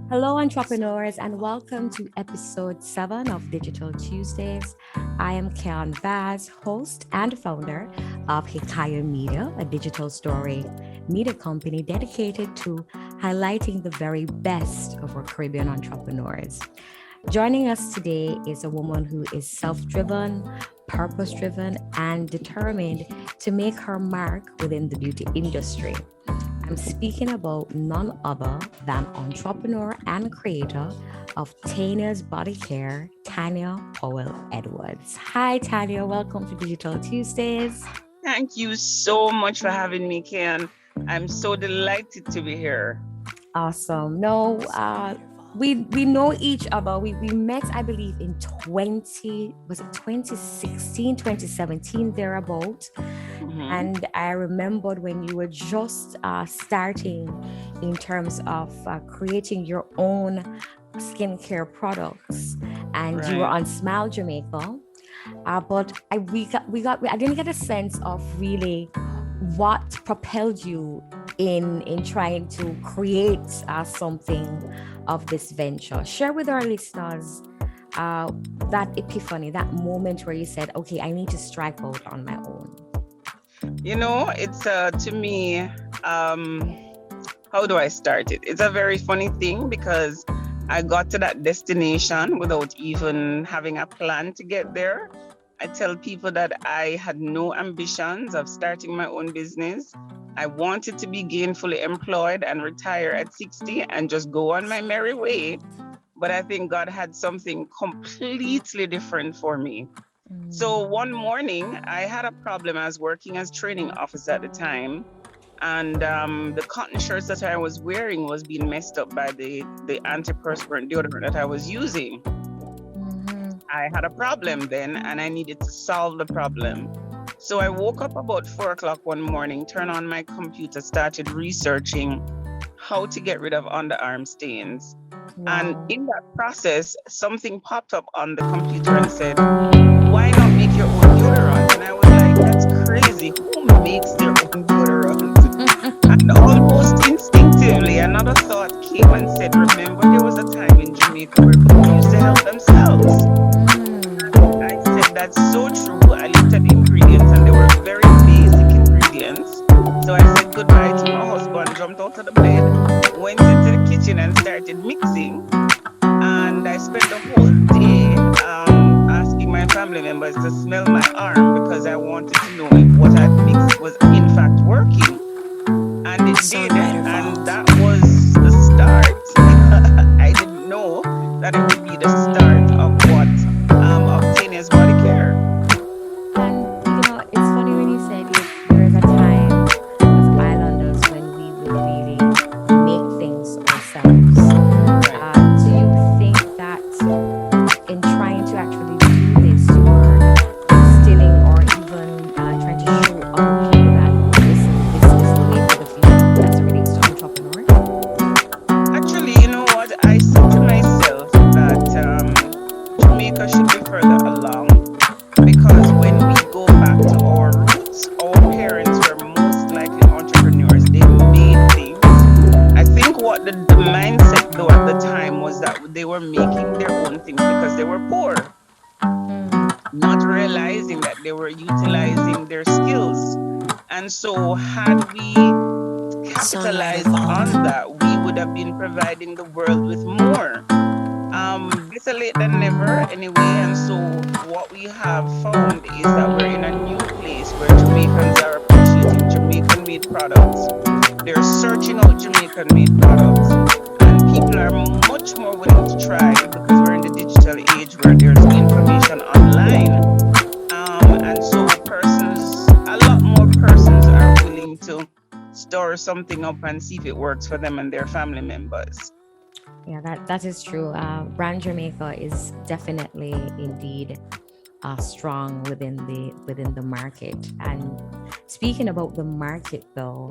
Hello, entrepreneurs, and welcome to episode 7 of Digital Tuesdays. I am Kian Vaz, host and founder of Hikaya Media, a digital story media company dedicated to highlighting the very best of our Caribbean entrepreneurs. Joining us today is a woman who is self driven, purpose driven, and determined to make her mark within the beauty industry. I'm speaking about none other than entrepreneur and creator of Tanya's Body Care, Tanya Powell-Edwards. Hi, Tanya. Welcome to Digital Tuesdays. Thank you so much for having me, Ken. I'm so delighted to be here. Awesome. No, we know each other. We met, I believe, in 2016, 2017, thereabout. And I remembered when you were just starting in terms of creating your own skincare products, and you were on Smile Jamaica. But I didn't get a sense of really what propelled you in trying to create something of this venture. Share with our listeners that epiphany, that moment where you said, okay, I need to strike out on my own. You know, it's to me, how do I start it? It's a very funny thing because I got to that destination without even having a plan to get there. I tell people that I had no ambitions of starting my own business. I wanted to be gainfully employed and retire at 60 and just go on my merry way. But I think God had something completely different for me. So one morning, I had a problem. I was working as training officer at the time. And the cotton shirts that I was wearing was being messed up by the antiperspirant deodorant that I was using. I had a problem then, and I needed to solve the problem. So I woke up about 4 o'clock one morning, turned on my computer, started researching how to get rid of underarm stains. Wow. And in that process, something popped up on the computer and said, why not make your own deodorant? And I was like, that's crazy. Who makes their own deodorant? And almost instinctively, another thought came and said, remember, there was a time in Jamaica where people used to help themselves. I said, that's so true. I looked at the ingredients and they were very basic ingredients. So I said goodbye to my husband, jumped out of the bed, went into the kitchen and started mixing. And I spent the whole day asking my family members to smell my arm because I wanted to know if what I mixed was in fact working. And it did. And that was the start. I didn't know that it would be the start of what Tanya's Body Care. And it's funny when you said there is a time as islanders when we would really make things ourselves. Do you think that in trying to actually do this, you were instilling or even trying to show other people that this is the way for the future as it relates to entrepreneurs? Actually, you know what? I said to myself that Jamaica should be further along because when we go back to our roots, our parents were most likely entrepreneurs. They made things. I think what the mindset though at the time was that they were making their own things because they were poor, not realizing that they were utilizing their skills. And so had we capitalized on that, we would have been providing the world with more. Better late than never anyway. And so what we have found is that we're in a new place where Jamaicans are appreciating Jamaican-made products. They're searching out Jamaican-made products. And people are much more willing to try because we're in the digital age where there's information online. And so a lot more persons are willing to store something up and see if it works for them and their family members. Yeah, that is true. Brand Jamaica is definitely indeed strong within the market. And speaking about the market though,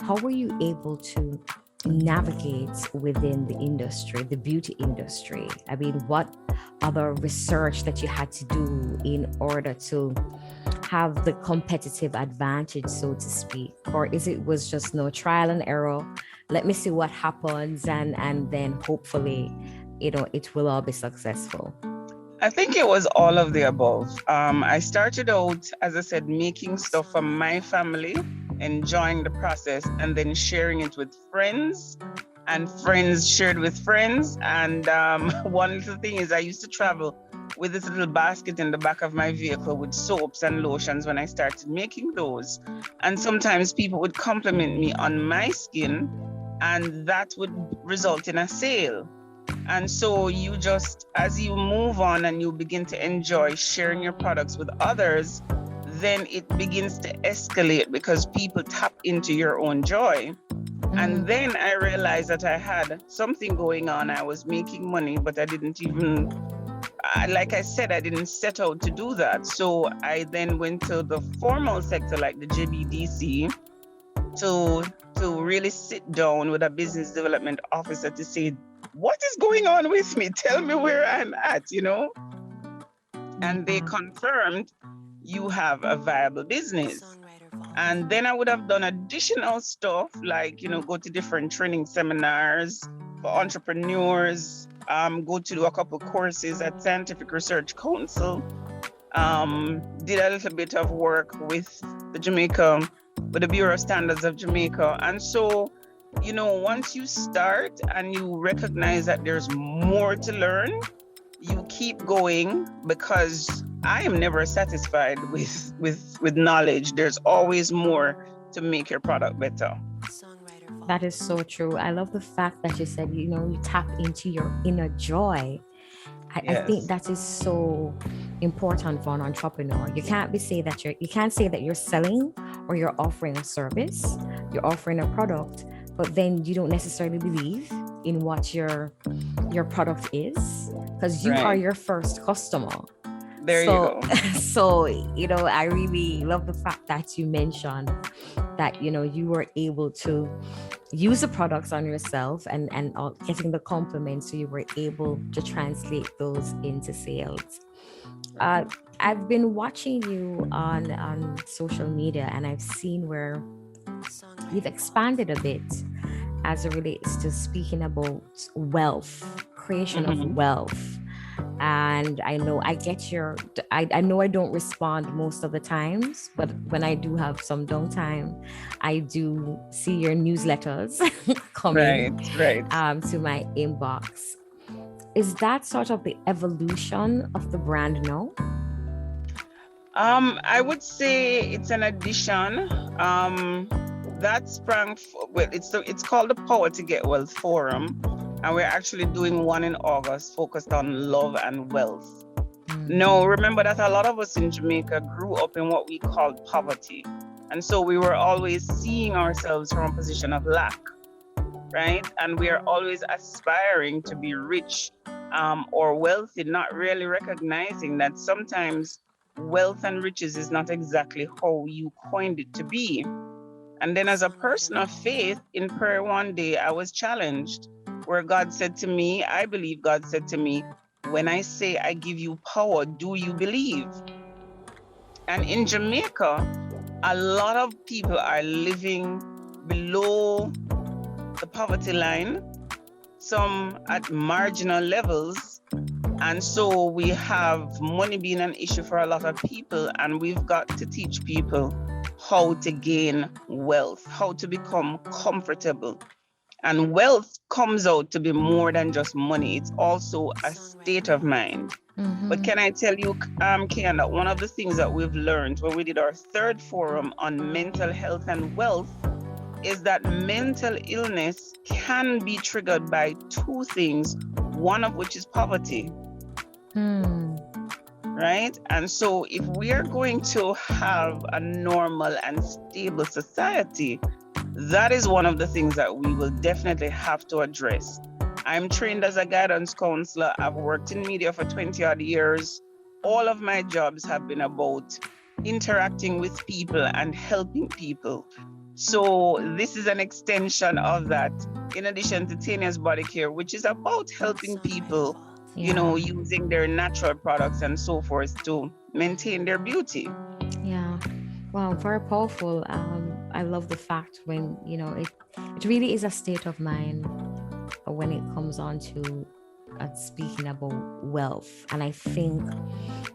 how were you able to navigate within the industry, the beauty industry? I mean, what other research that you had to do in order to have the competitive advantage, so to speak? Or was just no trial and error let me see what happens, and then hopefully, it will all be successful? I think it was all of the above. I started out, as I said, making stuff for my family, enjoying the process, and then sharing it with friends, and friends shared with friends. And one little thing is I used to travel with this little basket in the back of my vehicle with soaps and lotions when I started making those. And sometimes people would compliment me on my skin, and that would result in a sale. And so you just, as you move on and you begin to enjoy sharing your products with others, then it begins to escalate because people tap into your own joy. And then I realized that I had something going on. I was making money, but I didn't even, like I said, I didn't set out to do that. So I then went to the formal sector like the JBDC to really sit down with a business development officer to say, what is going on with me? Tell me where I'm at, And they confirmed you have a viable business. And then I would have done additional stuff like, go to different training seminars for entrepreneurs, go to do a couple courses at Scientific Research Council, did a little bit of work with the Bureau of Standards of Jamaica. And so, once you start and you recognize that there's more to learn, you keep going, because I am never satisfied with knowledge. There's always more to make your product better. That is so true. I love the fact that you said, you tap into your inner joy. I think that is so important for an entrepreneur. You can't say that you're selling or you're offering a service, you're offering a product, but then you don't necessarily believe in what your product is, because you are your first customer. There you go. So, I really love the fact that you mentioned that, you were able to use the products on yourself and getting the compliments, so you were able to translate those into sales. I've been watching you on social media, and I've seen where you've expanded a bit as it relates to speaking about wealth, creation of wealth. And I know I get I know I don't respond most of the times, but when I do have some downtime, I do see your newsletters coming to my inbox. Is that sort of the evolution of the brand now? I would say it's an addition. That sprang, it's called the Power to Get Wealth Forum. And we're actually doing one in August focused on love and wealth. Now, remember that a lot of us in Jamaica grew up in what we called poverty. And so we were always seeing ourselves from a position of lack, right? And we are always aspiring to be rich or wealthy, not really recognizing that sometimes wealth and riches is not exactly how you coined it to be. And then as a person of faith, in prayer one day, I was challenged, where God said to me, I believe God said to me, when I say I give you power, do you believe? And in Jamaica, a lot of people are living below the poverty line, some at marginal levels. And so we have money being an issue for a lot of people, and we've got to teach people how to gain wealth, how to become comfortable. And wealth comes out to be more than just money. It's also a state of mind. But can I tell you, Kian, that one of the things that we've learned when we did our third forum on mental health and wealth is that mental illness can be triggered by two things, one of which is poverty. Right? And so if we are going to have a normal and stable society, that is one of the things that we will definitely have to address. I'm trained as a guidance counselor. I've worked in media for 20 odd years. All of my jobs have been about interacting with people and helping people. So this is an extension of that, in addition to Tanya's Body Care, which is about helping people, using their natural products and so forth to maintain their beauty. Yeah. Wow, very powerful. I love the fact when, it really is a state of mind when it comes on to speaking about wealth. And I think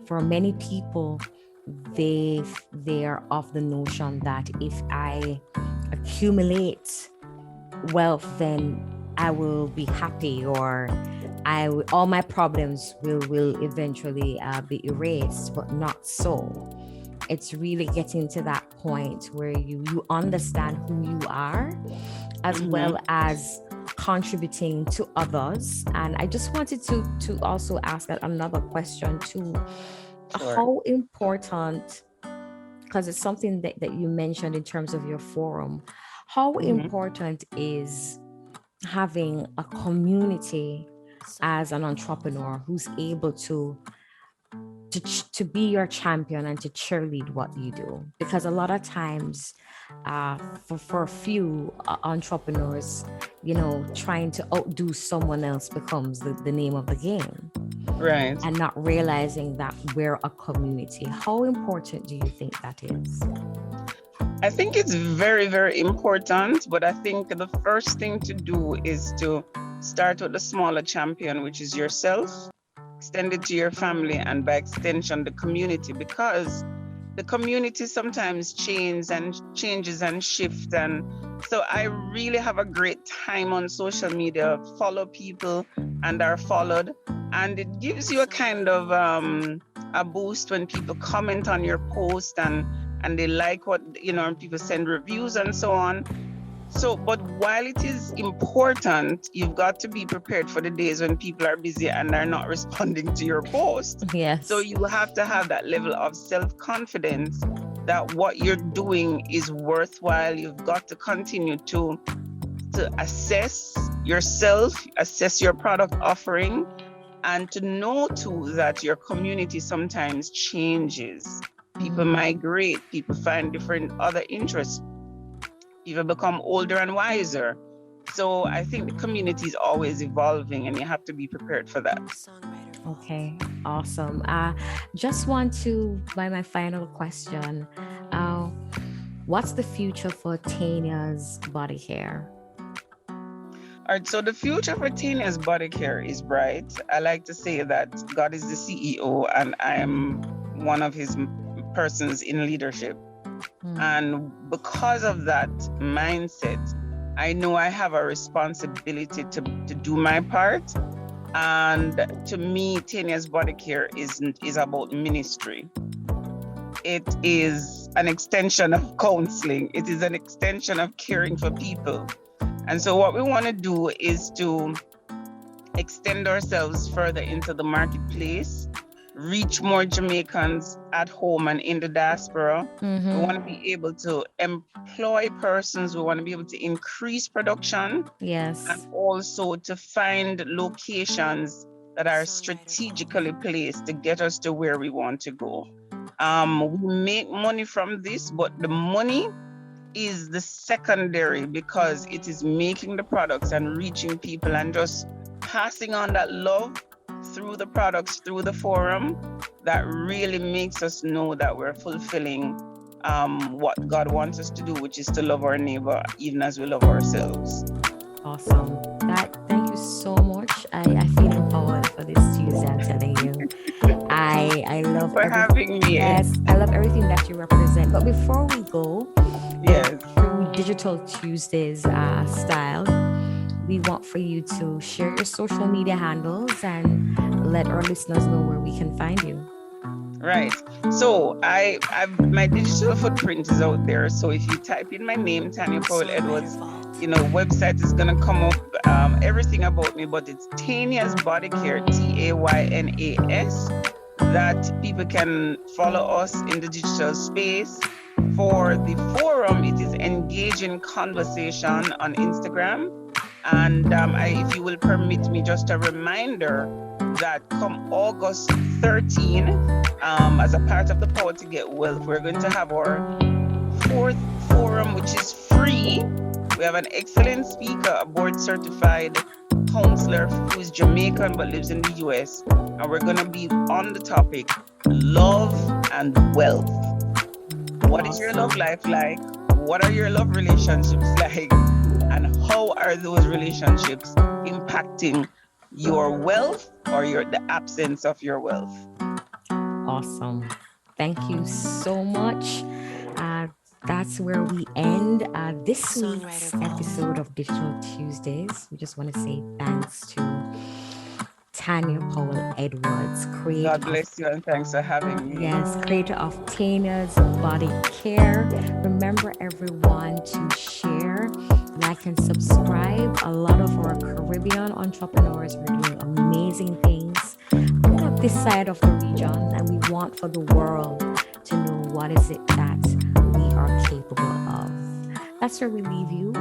for many people, they are of the notion that if I accumulate wealth, then I will be happy, or all my problems will eventually be erased, but not so. It's really getting to that point where you understand who you are, as well as contributing to others. And I just wanted to also ask another question too. Sure. How important, because it's something that you mentioned in terms of your forum, how important is having a community as an entrepreneur who's able to be your champion and to cheerlead what you do? Because a lot of times for a few entrepreneurs, trying to outdo someone else becomes the name of the game, right? And not realizing that we're a community. How important do you think that is? I think it's very, very important, but I think the first thing to do is to start with the smaller champion, which is yourself, extend it to your family, and by extension, the community, because the community sometimes changes and shifts. And so I really have a great time on social media, follow people and are followed. And it gives you a kind of a boost when people comment on your post and they like what, and people send reviews and so on. So, but while it is important, you've got to be prepared for the days when people are busy and are not responding to your post. Yes. So you have to have that level of self-confidence that what you're doing is worthwhile. You've got to continue to assess yourself, assess your product offering, and to know too that your community sometimes changes. People migrate, people find different other interests. People become older and wiser. So I think the community is always evolving and you have to be prepared for that. Okay, awesome. Just want to, by my final question, what's the future for Tanya's body care? All right, so the future for Tanya's body care is bright. I like to say that God is the CEO and I am one of his persons in leadership. And because of that mindset, I know I have a responsibility to do my part. And to me, Tanya's body care is about ministry. It is an extension of counseling. It is an extension of caring for people. And so what we want to do is to extend ourselves further into the marketplace, reach more Jamaicans at home and in the diaspora. We want to be able to employ persons. We want to be able to increase production. Yes. And also to find locations that are strategically placed to get us to where we want to go. We make money from this, but the money is the secondary because it is making the products and reaching people and just passing on that love through the products, through the forum, that really makes us know that we're fulfilling what God wants us to do, which is to love our neighbor even as we love ourselves. Awesome. Thank you so much. I feel empowered for this Tuesday, I'm telling you. I love having me. Yes, I love everything that you represent. But before we go, yes, through Digital Tuesdays style, we want for you to share your social media handles and let our listeners know where we can find you. Right. So my digital footprint is out there. So if you type in my name, Tanya Powell-Edwards, website is gonna come up. Everything about me, but it's Tanya's Body Care, TAYNAS. That people can follow us in the digital space. For the forum, it is Engaging Conversation on Instagram. And if you will permit me, just a reminder that come August 13, as a part of the Power to Get Wealth, we're going to have our 4th forum, which is free. We have an excellent speaker, a board-certified counselor who is Jamaican but lives in the US. And we're going to be on the topic, love and wealth. What is your love life like? what are your love relationships like? And how are those relationships impacting your wealth or the absence of your wealth? Awesome. Thank you so much. That's where we end this week's episode of Digital Tuesdays. We just want to say thanks to Tanya Powell-Edwards, creator God bless you and thanks for having me. Yes, creator of Tanya's Body Care. Remember, everyone, to share, like, and subscribe. A lot of our Caribbean entrepreneurs are doing amazing things. We're up this side of the region, and we want for the world to know what is it that we are capable of. That's where we leave you.